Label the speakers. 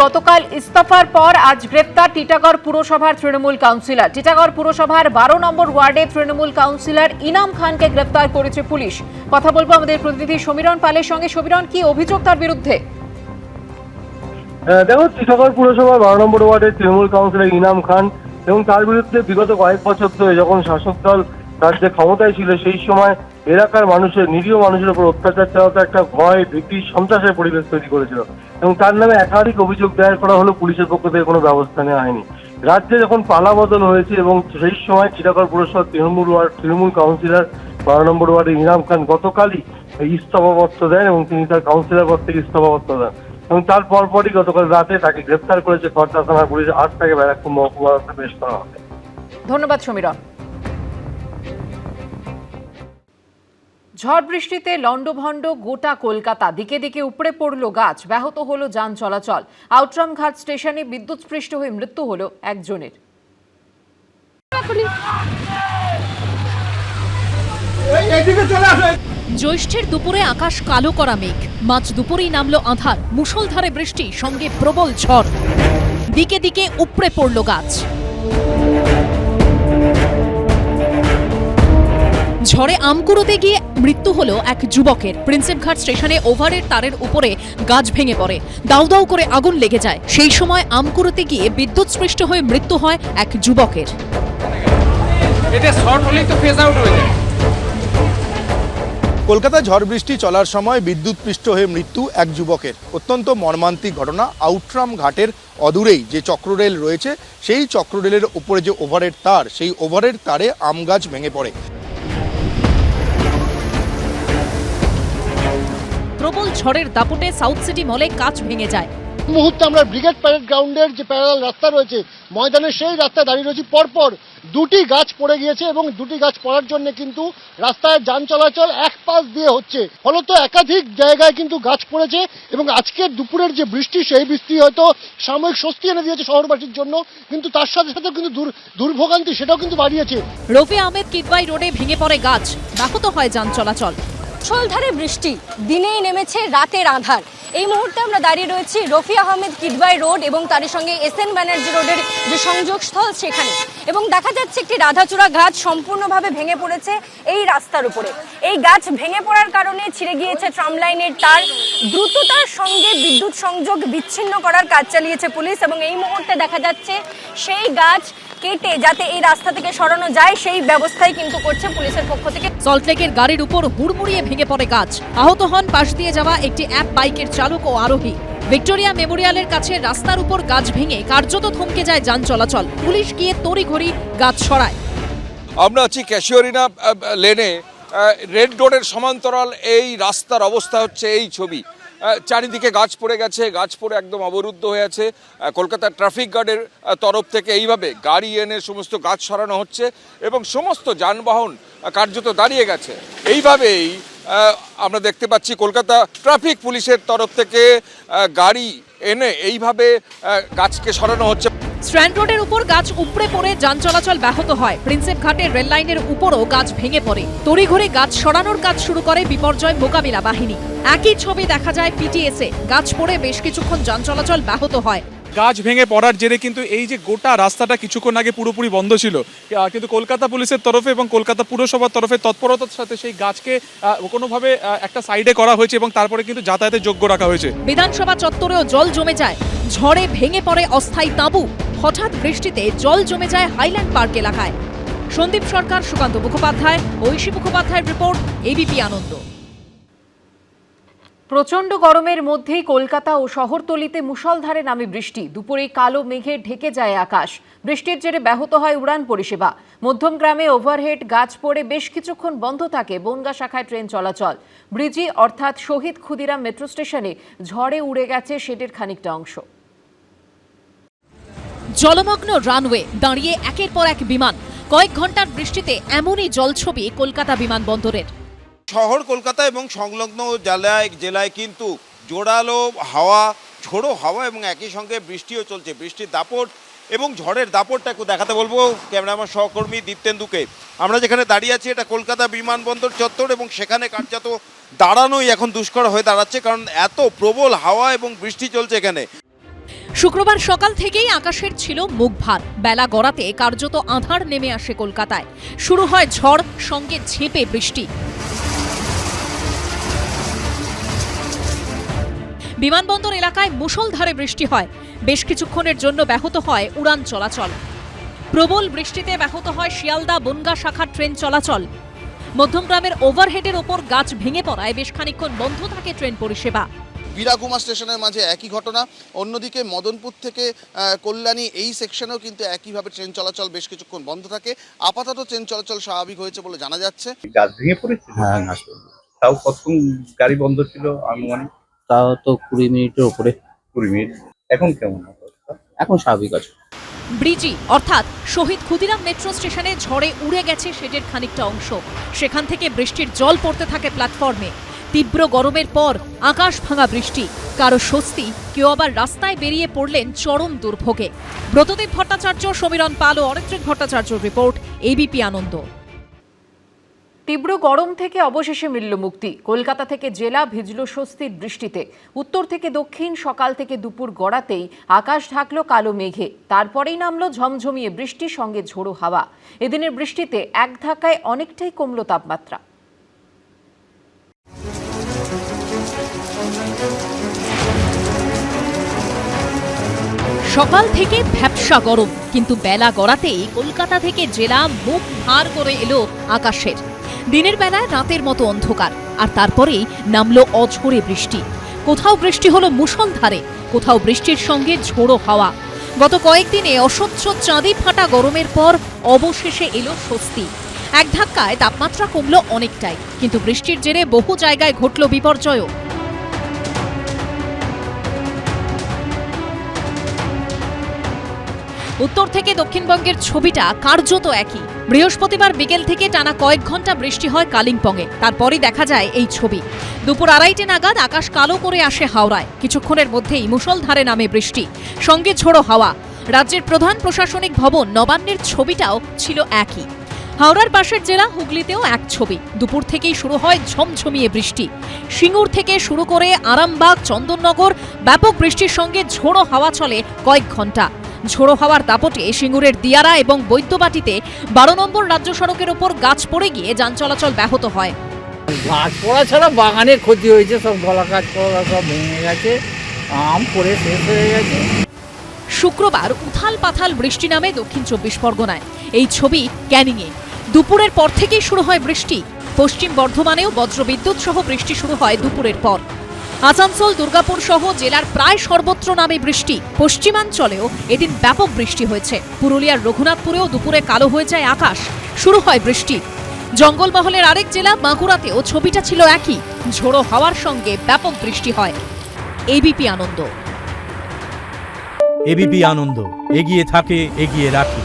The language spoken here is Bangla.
Speaker 1: গতকাল ইস্তফার পর আজ গ্রেপ্তার টিটাগড় পুরসভার তৃণমূল কাউন্সিলর। টিটাগড় পুরসভার 12 নম্বর ওয়ার্ডে তৃণমূল কাউন্সিলর ইনাম খানকে গ্রেপ্তার করেছে পুলিশ। কথা বলবো আমাদের প্রতিনিধি সমীরণ পালের সঙ্গে। সমীরণ, কি অভিযোগ তার বিরুদ্ধে?
Speaker 2: দেখো, টিটাগড় পুরসভার 12 নম্বর ওয়ার্ডের তৃণমূল কাউন্সিলর ইনাম খান এবং তার বিরুদ্ধে বিগত কয়েক বছর ধরে যখন শাসক দল রাজ্যে ক্ষমতায় ছিল সেই সময় এলাকার মানুষের, নিরীহ মানুষের উপর অত্যাচার চালাতে একটা ভয়, ভীতি, সন্ত্রাসের পরিবেশ তৈরি করেছিল এবং তার নামে একাধিক অভিযোগ দায়ের করা হলো। পুলিশের পক্ষ থেকে কোনো ব্যবস্থা নেওয়া হয়নি। রাজ্যে যখন পালা বদল হয়েছে এবং সেই সময় টিটাগড় পুরসভার তৃণমূল কাউন্সিলর 12 নম্বর ওয়ার্ডের ইনাম খান গতকালই ইস্তফাপত্র দেন এবং তিনি তার কাউন্সিলর পদ থেকে ইস্তফাপত্র দেন এবং তার পরপরই গতকাল রাতে তাকে গ্রেপ্তার করেছে খড়দা থানার পুলিশ। আজ তাকে ব্যারাকপুর মহকুমা আদালতে পেশ করা হবে।
Speaker 1: ধন্যবাদ সমীরণ। ঝড় বৃষ্টিতে লন্ডভন্ড গোটা কলকাতা, দিকে দিকে উপড়ে পড়ল গাছ, ব্যাহত হলো যান চলাচল। আউটরাম ঘাট স্টেশনে বিদ্যুৎস্পৃষ্ট হয়ে মৃত্যু হলো একজনের।
Speaker 3: জ্যৈষ্ঠের দুপুরে আকাশ কালো করা মেঘ, মাঝ দুপুরেই নামলো আঁধার, মুষলধারে বৃষ্টি সঙ্গে প্রবল ঝড়, দিকে দিকে উপড়ে পড়ল গাছ। ঝড়ে আম কুড়োতে গিয়ে মৃত্যু হলো এক যুবকের। প্রিন্সেপঘাট স্টেশনে ওভারের তারের উপরে গাছ ভেঙে পড়ে, দাউ দাউ করে আগুন লেগে যায়। সেই সময় আম কুড়োতে গিয়ে বিদ্যুৎস্পৃষ্ট হয়ে মৃত্যু হয় এক যুবকের।
Speaker 4: কলকাতায় ঝড় বৃষ্টি চলার সময় বিদ্যুৎস্পৃষ্ট হয়ে মৃত্যু এক যুবকের। অত্যন্ত মর্মান্তিক ঘটনা। আউটরাম ঘাটের অদূরেই যে চক্ররেল রয়েছে সেই চক্ররেলের উপরে যে ওভারের তার, সেই ওভারের তারে আম গাছ ভেঙে পড়ে।
Speaker 3: প্রবল ঝড়ের দাপটে সাউথ সিটি মলে কাঁচ ভেঙে যায়।
Speaker 5: মুহূর্তে আমরা ব্রিগেড প্যারেড গ্রাউন্ডের যে প্যারালাল রাস্তা রয়েছে ময়দানের, সেই রাস্তায় দাঁড়িয়ে রয়েছি। পরপর দুটি গাছ পড়ে গিয়েছে এবং দুটি গাছ পড়ার জন্য কিন্তু রাস্তায় যান চলাচল এক পাশ দিয়ে হচ্ছে। ফলত একাধিক জায়গায় কিন্তু গাছ পড়েছে এবং আজকের দুপুরের যে বৃষ্টি, সেই বৃষ্টি হয়তো সাময়িক স্বস্তি এনে দিয়েছে শহরবাসীর জন্য, কিন্তু তার সাথে সাথে কিন্তু দুর্ভোগান্তি সেটাও কিন্তু বাড়িয়েছে।
Speaker 3: রফি আহমেদ কিদওয়াই রোডে ভেঙে পড়ে গাছ, ব্যাহত হয় যান চলাচল।
Speaker 6: মুষলধারে বৃষ্টি, দিনেই নেমেছে রাতের আঁধার। এই মুহূর্তে আমরা দাঁড়িয়ে রয়েছি রফি আহমেদ কিদওয়াই রোড এবং তার সঙ্গে SN ব্যানার্জি রোডের যে সংযোগস্থল সেখানে, এবং দেখা যাচ্ছে একটি রাধাচূড়া গাছ সম্পূর্ণভাবে ভেঙে পড়েছে এই রাস্তার উপরে। এই গাছ ভেঙে পড়ার কারণে ছিঁড়ে গিয়েছে ট্রাম লাইনের তার। দ্রুততার সঙ্গে বিদ্যুৎ সংযোগ বিচ্ছিন্ন করার কাজ চালিয়েছে পুলিশ এবং এই মুহূর্তে দেখা যাচ্ছে সেই গাছ কেটে যাতে এই রাস্তা থেকে সরানো যায় সেই ব্যবস্থাই কিন্তু করছে পুলিশের পক্ষ থেকে।
Speaker 3: সল্টলেকের গাড়ির উপর হুড়মুড়িয়ে ভেঙে পড়ে গাছ, আহত হন পাশ দিয়ে যাওয়া একটি অ্যাপ বাইকের চালক ও আরোহী। ভিক্টোরিয়া মেমোরিয়ালের কাছে রাস্তার উপর গাছ ভেঙে কার্যত থমকে যায় যান চলাচল। পুলিশ গিয়ে তড়িঘড়ি গাছ সরায়।
Speaker 7: আমরা আছি ক্যাশিওরিনা লেনে, রেড রোডের সমান্তরাল এই রাস্তার অবস্থা হচ্ছে এই ছবি। চারিদিকে গাছ পড়ে গেছে, গাছ পড়ে একদম অবরুদ্ধ হয়ে আছে। কলকাতা ট্রাফিক গার্ডের তরফ থেকে এইভাবে গাড়ি এনে সমস্ত গাছ সরানো হচ্ছে এবং সমস্ত যানবাহন কার্যত দাঁড়িয়ে গেছে। এইভাবেই আমরা দেখতে পাচ্ছি কলকাতা ট্রাফিক পুলিশের তরফ থেকে গাড়ি এনে এইভাবে গাছকে সরানো হচ্ছে।
Speaker 3: স্ট্র্যান্ড রোডের উপর গাছ উপড়ে পড়ে যান চলাচল ব্যাহত হয়। প্রিন্সেপ ঘাটের রেল লাইনের উপরও গাছ ভেঙে পড়ে। তড়িঘড়ি গাছ সরানোর কাজ শুরু করে বিপর্যয় মোকাবিলা বাহিনী। একই ছবি দেখা যায় PTS-এ। গাছ পড়ে বেশ কিছুক্ষণ যান চলাচল ব্যাহত হয়।
Speaker 8: গাছ ভেঙে পড়ার জেরে কিন্তু এই যে গোটা রাস্তাটা কিছুক্ষণ আগে পুরোপুরি বন্ধ ছিল, কিন্তু কলকাতা পুলিশের তরফে এবং কলকাতা পুরসভার তরফে তৎপরতার সাথে সেই গাছকে কোনোভাবে একটা সাইডে করা হয়েছে এবং তারপরে কিন্তু যাতায়াতের যোগ্য রাখা হয়েছে। বিধানসভা
Speaker 3: চত্বরেও জল জমে যায়, ঝড়ে ভেঙে পড়ে অস্থায়ী তাঁবু। হঠাৎ বৃষ্টিতে জল জমে যায় হাইল্যান্ড পার্ক এলাকায়। সন্দীপ সরকার, সুকান্ত মুখোপাধ্যায়, ঐশী মুখোপাধ্যায়ের রিপোর্ট, ABP আনন্দ।
Speaker 1: প্রচণ্ড গরমের মধ্যেই কলকাতা ও শহরতলিতে মুষলধারে নামে বৃষ্টি। দুপুরে কালো মেঘে ঢেকে যায় আকাশ। বৃষ্টির জেরে ব্যাহত হয় উড়ান পরিষেবা। মধ্যমগ্রামে ওভারহেড গাছ পড়ে বেশ কিছুক্ষণ বন্ধ থাকে বনগাঁ শাখায় ট্রেন চলাচল। ব্রিজি অর্থাৎ শহীদ ক্ষুদিরাম মেট্রো স্টেশনে ঝড়ে উড়ে গেছে শেডের খানিকটা অংশ।
Speaker 3: জলমগ্ন রানওয়ে, দাঁড়িয়ে একের পর এক বিমান। কয়েক ঘন্টার বৃষ্টিতে এমনই জলছবি কলকাতা বিমানবন্দরের।
Speaker 9: শহর কলকাতা এবং সংলগ্ন জেলায় কিন্তু জোরালো হাওয়া, ঝোড়ো হাওয়া এবং একই সঙ্গে বৃষ্টিও চলছে। বৃষ্টির দাপট এবং ঝড়ের দাপটটা একটু দেখাতে বলবো ক্যামেরাম্যান সহকর্মী দীপ্তেন্দুকে। আমরা যেখানে দাঁড়িয়ে আছি এটা কলকাতা বিমানবন্দর চত্বর এবং সেখানে কার্যত দাঁড়ানোই এখন দুষ্কর হয়ে দাঁড়াচ্ছে, কারণ এত প্রবল হাওয়া এবং বৃষ্টি চলছে এখানে।
Speaker 3: শুক্রবার সকাল থেকেই আকাশের ছিল মুখভার। বেলা গড়াতে কার্যত আঁধার নেমে আসে কলকাতায়। শুরু হয় ঝড়, সঙ্গে ঝেঁপে বৃষ্টি। বিমানবন্দর এলাকায় মুষলধারে বৃষ্টি হয়। বেশ কিছুক্ষণের জন্য ব্যাহত হয় উড়ান চলাচল। প্রবল বৃষ্টিতে ব্যাহত হয় শিয়ালদা বনগাঁ শাখার ট্রেন চলাচল। মধ্যমগ্রামের ওভারহেডের ওপর গাছ ভেঙে পড়ায় বেশ খানিকক্ষণ বন্ধ থাকে ট্রেন পরিষেবা।
Speaker 10: বীরাগুমা স্টেশনের মাঝে একই ঘটনা, অন্যদিকে মদনপুর থেকে কল্যাণী এই সেকশনেও কিন্তু একইভাবে ট্রেন চলাচল বেশ কিছুক্ষণ বন্ধ থাকে। আপাতত ট্রেন চলাচল স্বাভাবিক হয়েছে বলে জানা যাচ্ছে।
Speaker 11: গাছ ভেঙে পড়েছে? হ্যাঁ, তাও কতক্ষণ গাড়ি বন্ধ ছিল? আনুমানিক
Speaker 12: তাও তো 20 মিনিটের উপরে।
Speaker 11: 20 মিনিট। এখন কেমন অবস্থা?
Speaker 12: এখন স্বাভাবিক আছে।
Speaker 3: ব্রিজি অর্থাৎ শহীদ ক্ষুদিরাম মেট্রো স্টেশনে ঝড়ে উড়ে গেছে শেডের খানিকটা অংশ। সেখান থেকে বৃষ্টির জল পড়তে থাকে প্ল্যাটফর্মে। তীব্র গরমের পর আকাশ ভাঙা বৃষ্টি, কারো স্বস্তি, কেউ আবার রাস্তায় বেরিয়ে পড়লেন চরম দুর্ভোগে। ব্রতদেব ভট্টাচার্য, সমীরণ পাল ও অরিত্রিক ভট্টাচার্যর রিপোর্ট, এবিপি আনন্দ।
Speaker 1: তীব্র গরম থেকে অবশেষে মিলল মুক্তি। কলকাতা থেকে জেলা ভিজল স্বস্তির বৃষ্টিতে। উত্তর থেকে দক্ষিণ সকাল থেকে দুপুর গড়াতেই আকাশ ঢাকল কালো মেঘে। তারপরেই নামলো ঝমঝমিয়ে বৃষ্টির সঙ্গে ঝোড়ো হাওয়া। এদিনের বৃষ্টিতে এক ধাক্কায় অনেকটাই কমল তাপমাত্রা।
Speaker 3: সকাল থেকে ভ্যাপসা গরম, কিন্তু বেলা গড়াতেই কলকাতা থেকে জেলা মুখ ভার করে এলো আকাশের। দিনের বেলায় রাতের মতো অন্ধকার, আর তারপরেই নামলো অঝোরে বৃষ্টি। কোথাও বৃষ্টি হলো মুষলধারে, কোথাও বৃষ্টির সঙ্গে ঝোড়ো হাওয়া। গত কয়েকদিনে অসহ্য চাঁদি ফাটা গরমের পর অবশেষে এলো স্বস্তি। এক ধাক্কায় তাপমাত্রা কমলো অনেকটাই, কিন্তু বৃষ্টির জেরে বহু জায়গায় ঘটল বিপর্যয়ও। উত্তর থেকে দক্ষিণবঙ্গের ছবিটা কার্যত একই। বৃহস্পতিবার বিকেল থেকে টানা কয়েক ঘন্টা বৃষ্টি হয় কালিম্পংয়ে। তারপরই দেখা যায় এই ছবি। দুপুর 2:30 নাগাদ আকাশ কালো করে আসে হাওড়ায়। কিছুক্ষণের মধ্যেই মুষলধারে নামে বৃষ্টি, সঙ্গে ঝোড়ো হাওয়া। রাজ্যের প্রধান প্রশাসনিক ভবন নবান্নের ছবিটাও ছিল একই। হাওড়ার পাশের জেলা হুগলিতেও এক ছবি। দুপুর থেকেই শুরু হয় ঝমঝমিয়ে বৃষ্টি। সিঙ্গুর থেকে শুরু করে আরামবাগ, চন্দননগর ব্যাপক বৃষ্টির সঙ্গে ঝোড়ো হাওয়া চলে কয়েক ঘন্টা। ঝোড়ো হাওয়ার দাপটে সিঙ্গুরের দিয়ারা এবং বৈদ্যবাটিতে 12 নম্বর রাজ্য সড়কের ওপর গাছ পড়ে গিয়ে যান চলাচল ব্যাহত হয়।
Speaker 12: গাছ পড়া ছাড়া বাগানের ক্ষতি হয়েছে, সব গলা গাছ পড়া সব ভেঙে গেছে, আম পড়ে শেষ হয়ে গেছে।
Speaker 3: শুক্রবার উথাল পাথাল বৃষ্টি নামে দক্ষিণ 24 পরগনায়। এই ছবি ক্যানিংয়ে। দুপুরের পর থেকেই শুরু হয় বৃষ্টি। পশ্চিম বর্ধমানেও বজ্রবিদ্যুৎ সহ বৃষ্টি শুরু হয় দুপুরের পর। আসানসোল, দুর্গাপুর সহ জেলার প্রায় সর্বত্র নামে বৃষ্টি। পশ্চিমাঞ্চলেও এদিন ব্যাপক বৃষ্টি হয়েছে। পুরুলিয়ার রঘুনাথপুরেও দুপুরে কালো হয়ে যায় আকাশ। শুরু হয় বৃষ্টি। জঙ্গলমহলের আরেক জেলা বাঁকুড়াতেও ছবিটা ছিল একই। ঝোড়ো হাওয়ার সঙ্গে ব্যাপক বৃষ্টি হয়। এবিপি আনন্দ।
Speaker 13: এবিপি আনন্দ, এগিয়ে থাকে, এগিয়ে রাখে।